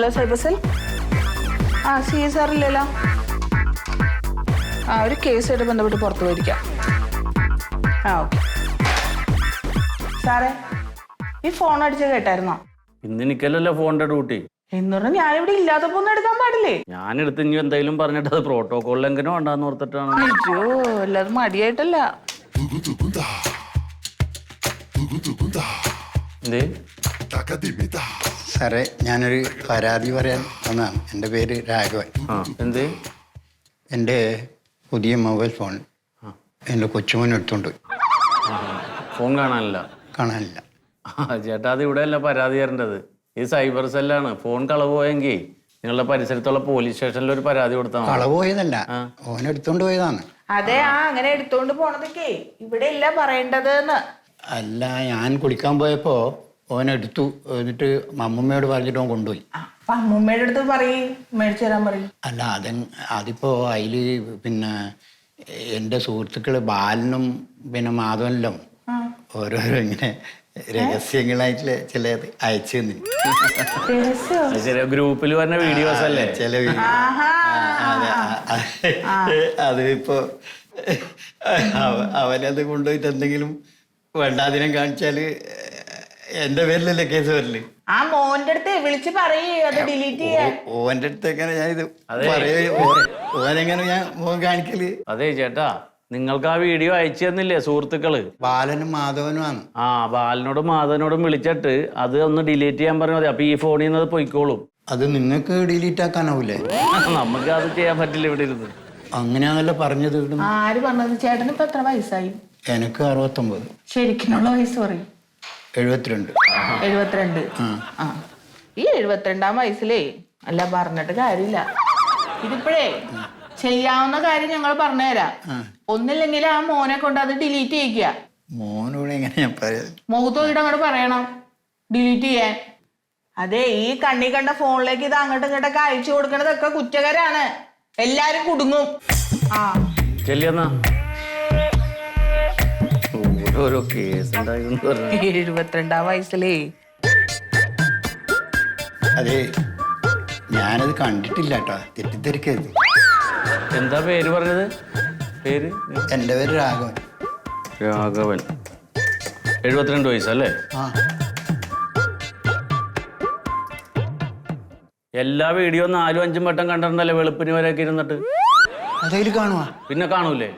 Hello cyber cell. CS സാറില്ലല്ലോ. ഒരു കേസായിട്ട് ബന്ധപ്പെട്ട് പുറത്തു പോയിരിക്കാം. ഓക്കെ സാറേ, ഈ ഫോൺ അടിച്ച് കേട്ടായിരുന്നോ? ഇന്ന് എനിക്കല്ലല്ലോ ഫോണിന്റെ ഡ്യൂട്ടി. എന്ന് പറഞ്ഞാൽ ഞാനിവിടെ ഇല്ലാത്തപ്പോ ഒന്നും എടുക്കാൻ പാടില്ലേ? ഞാനെടുത്ത് ഇനി എന്തെങ്കിലും പറഞ്ഞിട്ട് അത് പ്രോട്ടോകോളിൽ എങ്ങനെ വേണ്ടാന്ന് ഓർത്തിട്ടാണ്. അയ്യോ, അല്ലാതെ മടിയായിട്ടല്ല. എന്തേ സാറേ, ഞാനൊരു പരാതി പറയാൻ വന്നതാണ്. എൻ്റെ പേര് രാഘവൻ. എന്തേ? എൻ്റെ പുതിയ മൊബൈൽ ഫോൺ എൻ്റെ കൊച്ചുമോൻ എടുത്തോണ്ട് പോയി. ഫോൺ കാണാനില്ല? കാണാനില്ല. ചേട്ടാ, അത് ഇവിടെ അല്ല പരാതി തരേണ്ടത്, ഈ സൈബർ സെല്ലാണ്. ഫോൺ കളവ് പോയെങ്കിൽ നിങ്ങളുടെ പരിസരത്തുള്ള പോലീസ് സ്റ്റേഷനിൽ ഒരു പരാതി കൊടുത്താൽ മതി. കളവ് പോയതല്ല, ഓൻ എടുത്തോണ്ട് പോയതാണ്. അതെ, അങ്ങനെ എടുത്തോണ്ട് പോണതൊക്കെ ഇവിടെ ഇല്ല പറയേണ്ടത്. അല്ല, ഞാൻ കുളിക്കാൻ പോയപ്പോ ഓൻ എടുത്തു. എന്നിട്ട് അമ്മൂമ്മയോട് പറഞ്ഞിട്ട് ഓൻ കൊണ്ടുപോയി. അമ്മൂമ്മയുടെ അടുത്ത് മേടിച്ചു തരാൻ പറയും. അല്ല, അതിപ്പോ അതില് പിന്നെ എൻ്റെ സുഹൃത്തുക്കള് ബാലനും പിന്നെ മാധവനിലും ഓരോരോ ഇങ്ങനെ രഹസ്യങ്ങളായിട്ടുള്ള ചിലത് അയച്ചു തന്നി. ശരി, ഗ്രൂപ്പിൽ പറഞ്ഞ വീഡിയോസ് അല്ലേ? ചില അത് ഇപ്പോ അവനത് കൊണ്ടുപോയിട്ട് എന്തെങ്കിലും വേണ്ടാതിനം കാണിച്ചാല് എന്റെ പേരിലല്ലേ കേസ് വരല്. ആ മോന്റെ അടുത്ത് വിളിച്ച് പറയേ അത് ഡിലീറ്റ് ചെയ്യാൻ. ഓന്റെ അടുത്ത് എങ്ങനെ ഞാൻ ഇത് ഓനെങ്ങനെ ഞാൻ മോൻ കാണിക്കല്? അതെ ചേട്ടാ, നിങ്ങൾക്ക് ആ വീഡിയോ അയച്ചു തന്നില്ലേ സുഹൃത്തുക്കള്? ബാലനും മാധവനുമാണ്. ബാലനോടും മാധവനോടും വിളിച്ചിട്ട് അത് ഒന്ന് ഡിലീറ്റ് ചെയ്യാൻ പറഞ്ഞാൽ മതി. അപ്പൊ ഈ ഫോണിൽ നിന്ന് അത് പൊയ്ക്കോളും. അത് നിങ്ങൾക്ക് ഡിലീറ്റ് ആക്കാനാവൂലേ? നമുക്ക് അത് ചെയ്യാൻ പറ്റില്ല ഇവിടെ ഇരുന്ന്. അങ്ങനെയാണല്ലോ പറഞ്ഞത്. ആര് പറഞ്ഞത്? ചേട്ടന് ഇപ്പൊ എത്ര വയസ്സായി? എനിക്ക് 69. ശരിക്കുള്ള വയസ്സ് പറയും. 72. 72. ഈ 72-ാം വയസ്സിലേ അല്ല പറഞ്ഞിട്ട് കാര്യമില്ല. ഇതിപ്പോഴേ ചെയ്യാവുന്ന കാര്യം ഞങ്ങൾ പറഞ്ഞുതരാം. ഒന്നില്ലെങ്കിൽ ആ മോനെ കൊണ്ട് അത് ഡിലീറ്റ് ചെയ്യിക്കുക. മോനോട് എങ്ങനെ ഞാൻ പറയാ? മുഖത്ത് നോക്കിയിട്ട് അങ്ങോട്ട് പറയണം ഡിലീറ്റ് ചെയ്യാൻ. അതെ, ഈ കണ്ണി കണ്ട ഫോണിലേക്ക് ഇത് അങ്ങോട്ടും ഇങ്ങോട്ടൊക്കെ അയച്ചു കൊടുക്കണതൊക്കെ കുറ്റകരാണ്. എല്ലാരും കുടുങ്ങും. ചെല്ലിയെന്നാ ഓരോ കേസ് ഉണ്ടായിരുന്നു. 72-ാം വയസ്സിലേ. അതെ, ഞാനത് കണ്ടിട്ടില്ല കേട്ടോ, തെറ്റിദ്ധരിക്കരുത്. എന്താ പേര് പറഞ്ഞത്? പേര്? എൻ്റെ പേര് രാഘവൻ. രാഘവൻ. 72 വയസ്സല്ലേ? എല്ലാ വീഡിയോ 4-5 വട്ടം കണ്ടിട്ടുണ്ടല്ലേ വെളുപ്പിന് വരെയൊക്കെ ഇരുന്നിട്ട്? അതിൽ കാണുവാ? പിന്നെ കാണൂലേ?